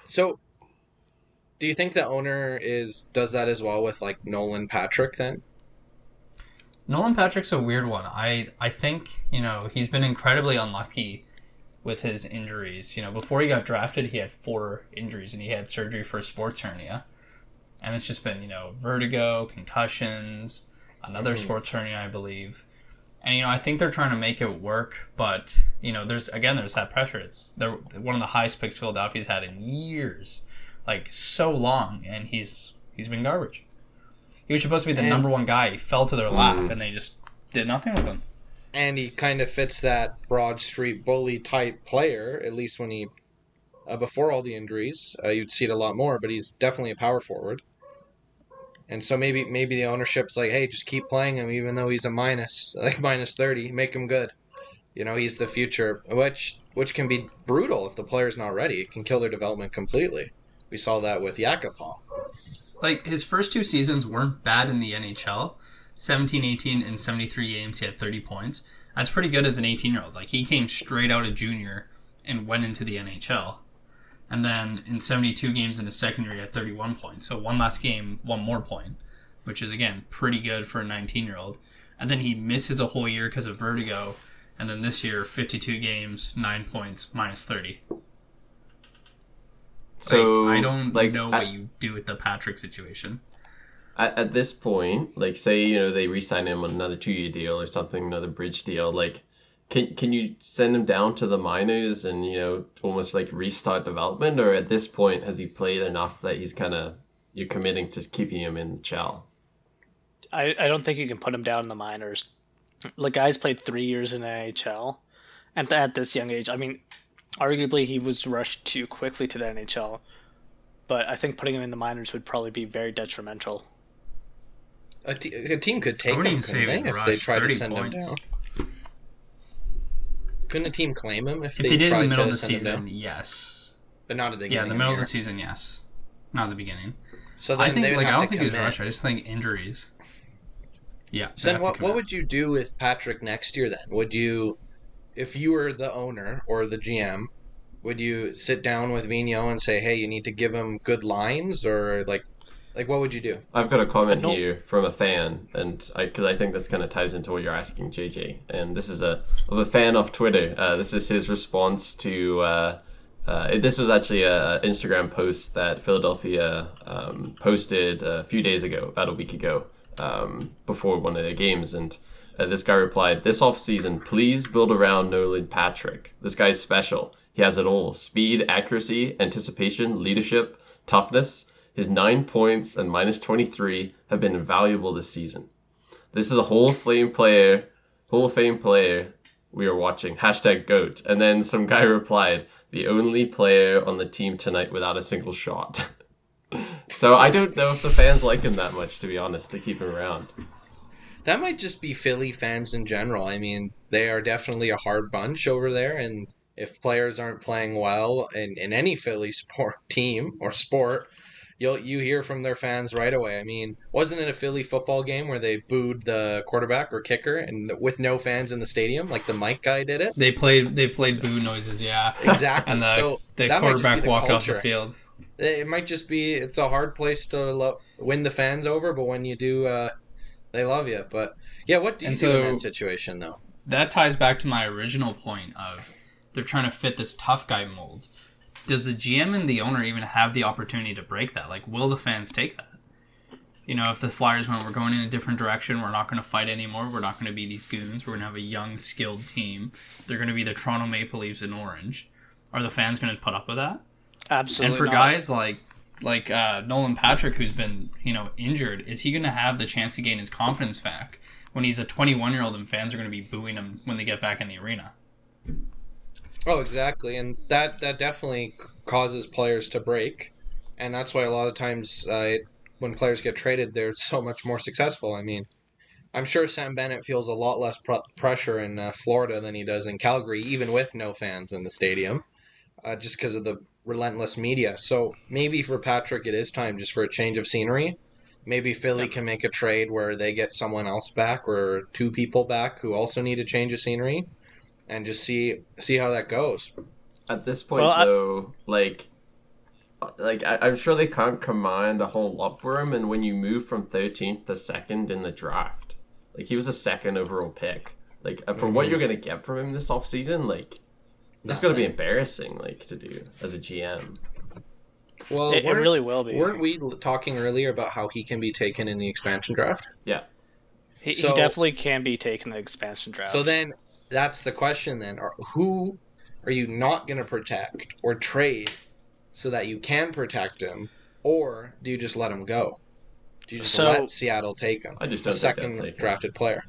So, do you think the owner is does that as well with like Nolan Patrick then? Nolan Patrick's a weird one. I think, he's been incredibly unlucky with his injuries. Before he got drafted, he had 4 injuries and he had surgery for a sports hernia. And it's just been, vertigo, concussions, another Hmm. sports hernia, I believe. And, I think they're trying to make it work, but, there's that pressure. They're one of the highest picks Philadelphia's had in years. Like, so long, and he's been garbage. He was supposed to be the And number one guy. He fell to their lap, and they just did nothing with him. and he kind of fits that Broad Street bully type player. At least when he before all the injuries, you'd see it a lot more. But he's definitely a power forward. And so maybe the ownership's like, hey, just keep playing him, even though he's a minus, like -30, make him good. He's the future, which can be brutal if the player's not ready. It can kill their development completely. We saw that with Yakupov. Like, his first 2 seasons weren't bad in the NHL. 17, 18, and 73 games, he had 30 points. That's pretty good as an 18-year-old. Like, he came straight out of junior and went into the NHL. And then in 72 games in his second year, he had 31 points. So one last game, one more point, which is, again, pretty good for a 19-year-old. And then he misses a whole year because of vertigo. And then this year, 52 games, 9 points, -30. Like, I So, don't like know what you do with the Patrick situation. at this point, like say they re-sign him on another 2-year deal or something, another bridge deal, like can you send him down to the minors and almost like restart development, or at this point has he played enough that he's kind of you're committing to keeping him in the Chal? I don't think you can put him down in the minors. The guy's played 3 years in the NHL, and at this young age, I mean, arguably he was rushed too quickly to the NHL. But I think putting him in the minors would probably be very detrimental. A team could I take wouldn't him, even say couldn't he they, was if they rushed. tried to 30 send him points. down? Couldn't a team claim him if If they they did in the tried middle of to the send him season, down? yes. But not at the Yeah, in beginning the of the middle of the year. season, yes. Not the beginning. So I then think, they would like, I have to don't think he was commit. rushed. I just think injuries. Yeah, So they then have to what commit. would you do with Patrick next year then? Would you, if you were the owner or the GM, would you sit down with Vigneault and say, hey, you need to give him good lines, or like what would you do? I've got a comment No, here from a fan, and because I think this kind of ties into what you're asking, JJ. And this is of a fan off Twitter. This is his response to. This was actually a Instagram post that Philadelphia posted a few days ago, about a week ago, before one of their games, and this guy replied, "This offseason, please build around Nolan Patrick. This guy's special. He has it all: speed, accuracy, anticipation, leadership, toughness. His 9 points and -23 have been invaluable this season. This is a Hall of Fame player we are watching. Hashtag GOAT." And then some guy replied, "The only player on the team tonight without a single shot." So I don't know if the fans like him that much, to be honest, to keep him around. That might just be Philly fans in general. I mean, they are definitely a hard bunch over there, and if players aren't playing well in any Philly sport team or sport, you hear from their fans right away. I mean, wasn't it a Philly football game where they booed the quarterback or kicker and with no fans in the stadium, like the Mike guy did it? They played boo noises, yeah, and Exactly. the So the that might just be quarterback the walked off the culture. field. It might just be it's a hard place to win the fans over, but when you do, they love you. But yeah, what do you And do in that so situation though? that ties back to my original point of they're trying to fit this tough guy mold. Does the GM and the owner even have the opportunity to break that? Like, will the fans take that? If the Flyers went, we're going in a different direction, we're not going to fight anymore, we're not going to be these goons, we're going to have a young, skilled team, they're going to be the Toronto Maple Leafs in orange. Are the fans going to put up with that? And absolutely for not. guys like Nolan Patrick, who's been injured, is he going to have the chance to gain his confidence back when he's a 21-year-old and fans are going to be booing him when they get back in the arena? Oh, exactly, and that definitely causes players to break, and that's why a lot of times when players get traded, they're so much more successful. I mean, I'm sure Sam Bennett feels a lot less pressure in Florida than he does in Calgary, even with no fans in the stadium, just because of the relentless media. So maybe for Patrick, it is time just for a change of scenery. Maybe Philly Yep. can make a trade where they get someone else back or two people back who also need a change of scenery, and just see how that goes. At this Well, point, though, like like I'm sure they can't command a whole lot for him. And when you move from 13th to second in the draft, like he was a second overall pick. Like for what you're gonna get from him this offseason, like it's gonna be embarrassing, like to do as a GM. Well, It really will be. Weren't we talking earlier about how he can be taken in the expansion draft? Yeah. He definitely can be taken in the expansion draft. So then, that's the question then. Who are you not going to protect or trade so that you can protect him? Or do you just let him go? Do you just let Seattle take him? I just a don't think they'll second take him. drafted player.